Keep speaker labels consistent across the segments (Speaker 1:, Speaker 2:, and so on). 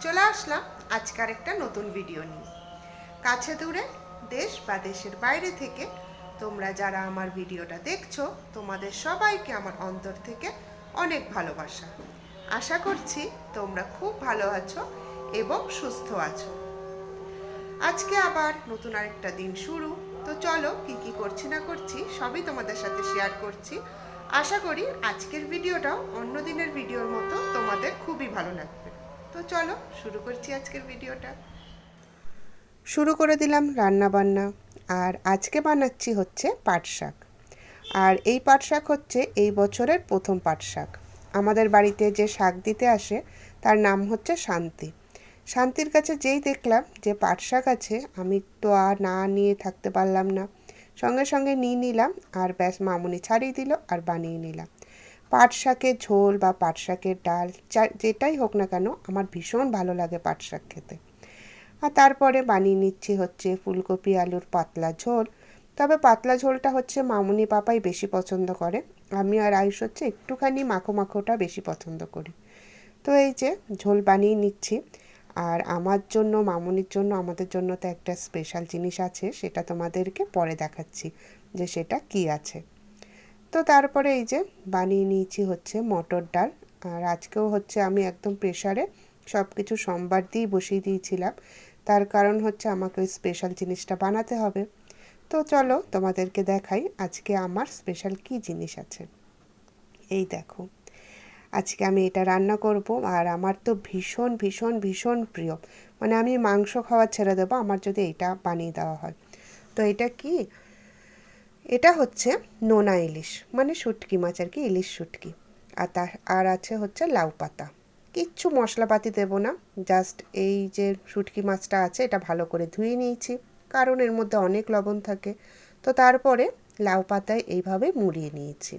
Speaker 1: চলে আসলাম আজকের একটা নতুন ভিডিও নিয়ে। কাছে দূরে দেশ বা দেশের বাইরে থেকে তোমরা যারা আমার ভিডিওটা দেখছো, তোমাদের সবাইকে আমার অন্তর থেকে অনেক ভালোবাসা। আশা করছি তোমরা খুব ভালো আছো এবং সুস্থ আছো। আজকে আবার নতুন আরেকটা দিন শুরু। তো চলো কি কি করছি না করছি সবই তোমাদের সাথে শেয়ার করছি। আশা করি আজকের ভিডিওটাও অন্য দিনের ভিডিওর মতো তোমাদের খুবই ভালো লাগবে। তো চলো শুরু করছি আজকের ভিডিওটা। শুরু করে দিলাম রান্না বান্না। আর আজকে বানাচ্ছি হচ্ছে পাট শাক। আর এই পাট শাক হচ্ছে এই বছরের প্রথম পাট শাক। আমাদের বাড়িতে যে শাক দিতে আসে তার নাম হচ্ছে শান্তি। শান্তির কাছে যেই দেখলাম যে পাট শাক আছে, আমি তো আর না নিয়ে থাকতে পারলাম না, সঙ্গে সঙ্গে নিয়ে নিলাম। আর ব্যাস মামুনি ছাড়িয়ে দিল আর বানিয়ে নিলাম। পাট শাকের ঝোল বা পাট শাকের ডাল যেটাই হোক না কেন, আমার ভীষণ ভালো লাগে পাট শাক খেতে। আর তারপরে বানিয়ে নিচ্ছি হচ্ছে ফুলকপি আলুর পাতলা ঝোল। তবে পাতলা ঝোলটা হচ্ছে মামুনি পাপাই বেশি পছন্দ করে। আমি আর আয়ুষ হচ্ছে একটুখানি মাখো মাখোটা বেশি পছন্দ করি। তো এই যে ঝোল বানিয়ে নিচ্ছি। আর আমার জন্য, মামুনির জন্য, আমাদের জন্য তো একটা স্পেশাল জিনিস আছে, সেটা তোমাদেরকে পরে দেখাচ্ছি যে সেটা কি আছে। তো তারপরে এই যে বানিয়ে নিয়েছি হচ্ছে মটর ডাল। আর আজকেও হচ্ছে আমি একদম প্রেশারে সব কিছু সোমবার দিয়েই বসিয়ে দিয়েছিলাম, তার কারণ হচ্ছে আমাকে ওই স্পেশাল জিনিসটা বানাতে হবে। তো চলো তোমাদেরকে দেখাই আজকে আমার স্পেশাল কি জিনিস আছে। এই দেখো, আজকে আমি এটা রান্না করব। আর আমার তো ভীষণ ভীষণ ভীষণ প্রিয়, মানে আমি মাংস খাওয়া ছেড়ে দেবো আমার যদি এটা বানিয়ে দেওয়া হয়। তো এটা কি, এটা হচ্ছে নোনা ইলিশ, মানে শুটকি মাছ আর কি, ইলিশ শুটকি। আর আছে হচ্ছে লাউ পাতা। কিচ্ছু মশলাপাতি দেবো না, জাস্ট এই যে শুটকি মাছটা আছে এটা ভালো করে ধুয়ে নিয়েছি, কারণ এর মধ্যে অনেক লবণ থাকে। তো তারপরে লাউ পাতায় এইভাবে মুড়িয়ে নিয়েছি।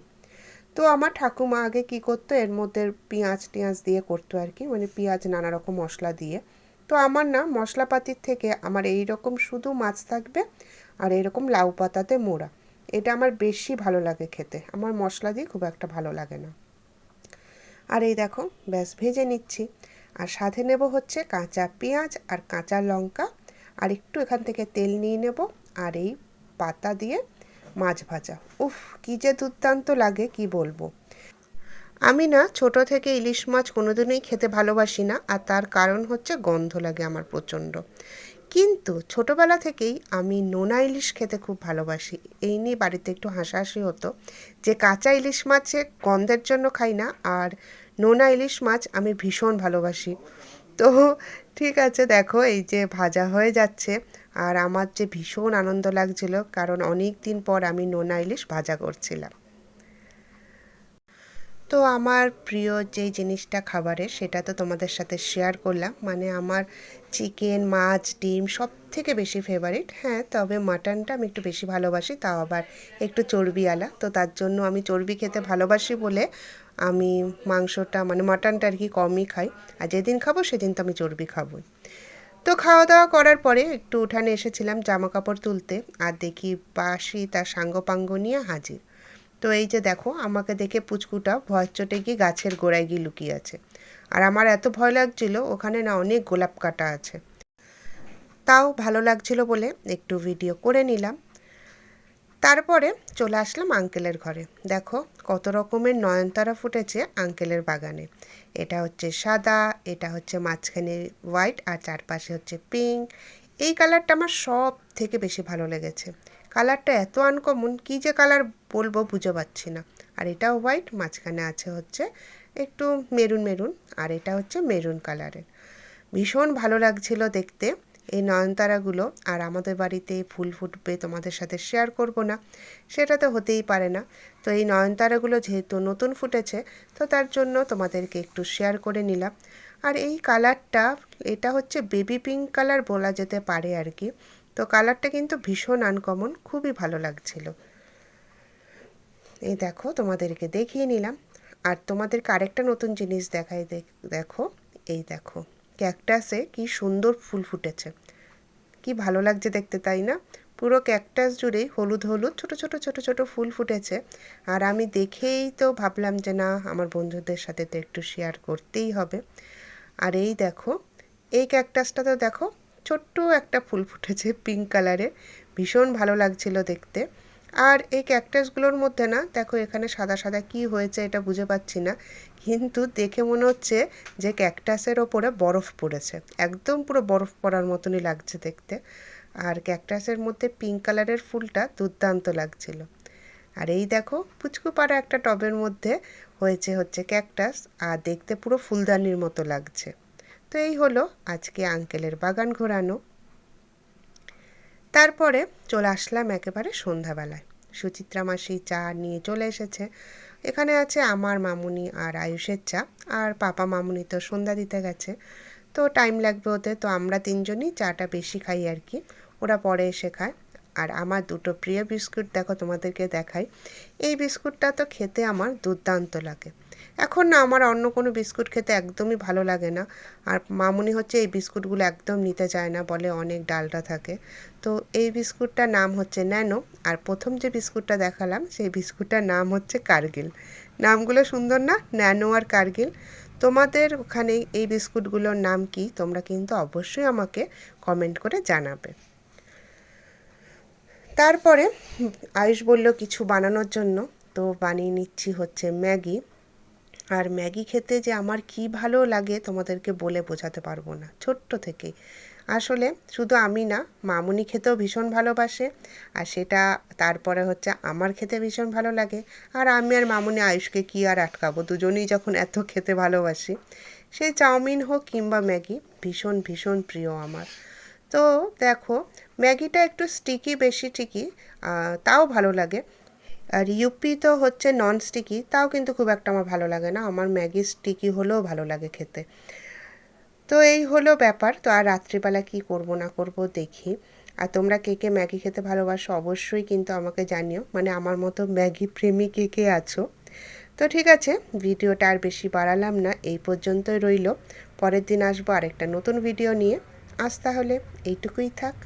Speaker 1: তো আমার ঠাকুমা আগে কি করতো, এর মধ্যে পেঁয়াজ টিয়াজ দিয়ে করতো আর কি, মানে পেঁয়াজ নানা রকম মশলা দিয়ে। তো আমার না মশলাপাতির থেকে আমার এই রকম শুধু মাছ থাকবে আর এরকম লাউ পাতাতে মোড়া, এটা আমার বেশি ভালো লাগে খেতে। আমার মশলা দিয়ে খুব একটা ভালো লাগে না। আর এই দেখো ব্যাস ভেজে নিচ্ছি। আর সাথে নেব হচ্ছে কাঁচা পেঁয়াজ আর কাঁচা লঙ্কা, আর একটু এখান থেকে তেল নিয়ে নেব। আর এই পাতা দিয়ে মাছ ভাজা, উফ কী যে দুর্দান্ত লাগে কি বলবো। আমি না ছোট থেকে ইলিশ মাছ কোনোদিনই খেতে ভালোবাসি না, আর তার কারণ হচ্ছে গন্ধ লাগে আমার প্রচণ্ড। কিন্তু ছোটোবেলা থেকেই আমি নোনা ইলিশ খেতে খুব ভালোবাসি। এই নিয়ে বাড়িতে একটু হাসাহাসি হতো যে কাঁচা ইলিশ মাছে গন্ধের জন্য খাই না, আর নোনা ইলিশ মাছ আমি ভীষণ ভালোবাসি। তো ঠিক আছে, দেখো এই যে ভাজা হয়ে যাচ্ছে। আর আমার যে ভীষণ আনন্দ লাগছিল, কারণ অনেক দিন পর আমি নোনা ইলিশ ভাজা করছিলাম। তো আমার প্রিয় যেই জিনিসটা খাবারের, সেটা তো তোমাদের সাথে শেয়ার করলাম। মানে আমার চিকেন, মাছ, ডিম সব থেকে বেশি ফেভারিট। হ্যাঁ, তবে মাটনটা আমি একটু বেশি ভালোবাসি, তাও আবার একটু চর্বিওয়ালা। তো তার জন্য আমি চর্বি খেতে ভালোবাসি বলে আমি মাংসটা, মানে মাটনটা আর কি কমই খাই। আর যেদিন খাবো সেদিন তো আমি চর্বি খাবোই। তো খাওয়া দাওয়া করার পরে একটু উঠানে এসেছিলাম জামা কাপড় তুলতে, আর দেখি বাসি তার সাঙ্গপাঙ্গ নিয়ে হাজির। তো এই যে দেখো, আমাকে দেখে পুচকুটা ভয় চটে গিয়ে গাছের গোড়ায় গিয়ে লুকিয়ে আছে। আর আমার এত ভয় লাগছিল, ওখানে না অনেক গোলাপ কাটা আছে। তাও ভালো লাগছিল বলে একটু ভিডিও করে নিলাম। তারপরে চলে আসলাম আঙ্কেলের ঘরে। দেখো কত রকমের নয়নতারা ফুটেছে আঙ্কেলের বাগানে। এটা হচ্ছে সাদা, এটা হচ্ছে মাঝখানে হোয়াইট, আর চারপাশে হচ্ছে পিঙ্ক। এই কালারটা আমার সব থেকে বেশি ভালো লেগেছে। কালারটা এত আনকমন, কী যে কালার বলবো বুঝে পাচ্ছি না। আর এটাও হোয়াইট, মাঝখানে আছে হচ্ছে একটু মেরুন মেরুন, আর এটা হচ্ছে মেরুন কালারের। ভীষণ ভালো লাগছিল দেখতে এই নয়নতারাগুলো। আর আমাদের বাড়িতে ফুল ফুটবে তোমাদের সাথে শেয়ার করব না, সেটা তো হতেই পারে না। তো এই নয়নতারাগুলো যেহেতু নতুন ফুটেছে, তো তার জন্য তোমাদেরকে একটু শেয়ার করে নিলাম। আর এই কালারটা, এটা হচ্ছে বেবি পিঙ্ক কালার বলা যেতে পারে আর কি। তো কালারটা কিন্তু ভীষণ আনকমন, খুবই ভালো লাগছিল। এই দেখো তোমাদেরকে দেখিয়ে নিলাম। আর তোমাদেরকে আরেকটা নতুন জিনিস দেখাই, দেখো এই দেখো ক্যাকটাসে কি সুন্দর ফুল ফুটেছে, কি ভালো লাগছে দেখতে, তাই না? পুরো ক্যাকটাস জুড়েই হলুদ হলুদ ছোট ছোট ছোট ছোট ফুল ফুটেছে। আর আমি দেখেই তো ভাবলাম যে না, আমার বন্ধুদের সাথে তো একটু শেয়ার করতেই হবে। আর এই দেখো এই ক্যাকটাসটা তো দেখো ছোট্ট একটা ফুল ফুটেছে পিঙ্ক কালারের, ভীষণ ভালো লাগছিল দেখতে। আর এই ক্যাকটাসগুলোর মধ্যে না দেখো এখানে সাদা সাদা কি হয়েছে এটা বুঝে পাচ্ছি না, কিন্তু দেখে মনে হচ্ছে যে ক্যাকটাসের ওপরে বরফ পড়েছে, একদম পুরো বরফ পড়ার মতনই লাগছে দেখতে। আর ক্যাকটাসের মধ্যে পিঙ্ক কালারের ফুলটা দুর্দান্ত লাগছিল। আর এই দেখো পুচকু পাড়া একটা টবের মধ্যে হচ্ছে ক্যাকটাস, আর দেখতে পুরো ফুলদানির মতো লাগছে। তো এই হলো আজকে আঙ্কেলের বাগান ঘোরানো। তারপরে চলে আসলাম একেবারে সন্ধ্যাবেলায়। সুচিত্রা মাসি চা নিয়ে চলে এসেছে। এখানে আছে আমার মামুনি আর আয়ুষের চা, আর পাপা মামুনি তো সন্ধ্যা দিতে গেছে, তো টাইম লাগবে ওতে, তো আমরা তিনজনই চাটা বেশি খাই আর কি, ওরা পরে এসে খায়। আর আমার দুটো প্রিয় বিস্কুট দেখো তোমাদেরকে দেখাই। এই বিস্কুটটা তো খেতে আমার দুর্দান্ত লাগে। এখন না আমার অন্য কোনো বিস্কুট খেতে একদমই ভালো লাগে না। আর মামুনি হচ্ছে এই বিস্কুটগুলো একদম নিতে চায় না, বলে অনেক ডালটা থাকে। তো এই বিস্কুটটার নাম হচ্ছে ন্যানো, আর প্রথম যে বিস্কুটটা দেখালাম সেই বিস্কুটটার নাম হচ্ছে কার্গিল। নামগুলো সুন্দর না, ন্যানো আর কার্গিল? তোমাদের ওখানে এই বিস্কুটগুলোর নাম কি তোমরা কিন্তু অবশ্যই আমাকে কমেন্ট করে জানাবে। তারপরে আয়ুষ বলল কিছু বানানোর জন্য, তো বানিয়ে নিচ্ছি হচ্ছে ম্যাগি। আর ম্যাগি খেতে যে আমার কি ভালো লাগে তোমাদেরকে বলে বোঝাতে পারবো না, ছোট্ট থেকেই। আসলে শুধু আমি না, মামুনি খেতেও ভীষণ ভালোবাসে, আর সেটা তারপরে হচ্ছে আমার খেতে ভীষণ ভালো লাগে। আর আমি আর মামুনি আয়ুষকে কি আর আটকাবো, দুজনেই যখন এত খেতে ভালোবাসি। সেই চাউমিন হোক কিংবা ম্যাগি, ভীষণ ভীষণ প্রিয় আমার। তো দেখো ম্যাগিটা একটু স্টিকি বেশি ঠিকই, তাও ভালো লাগে। আর ইউপি তো হচ্ছে নন স্টিকি, তাও কিন্তু খুব একটা আমার ভালো লাগে না, আমার ম্যাগি স্টিকি হলেও ভালো লাগে খেতে। তো এই হলো ব্যাপার। তো আর রাত্রিবেলা কি করব না করব দেখি। আর তোমরা কে কে ম্যাগি খেতে ভালোবাসো অবশ্যই কিন্তু আমাকে জানিও, মানে আমার মতো ম্যাগি প্রেমী কে কে আছো। তো ঠিক আছে, ভিডিওটা আর বেশি বাড়ালাম না, এই পর্যন্তই রইল। পরের দিন আসবো আরেকটা নতুন ভিডিও নিয়ে। আজ তাহলে এইটুকুই থাক।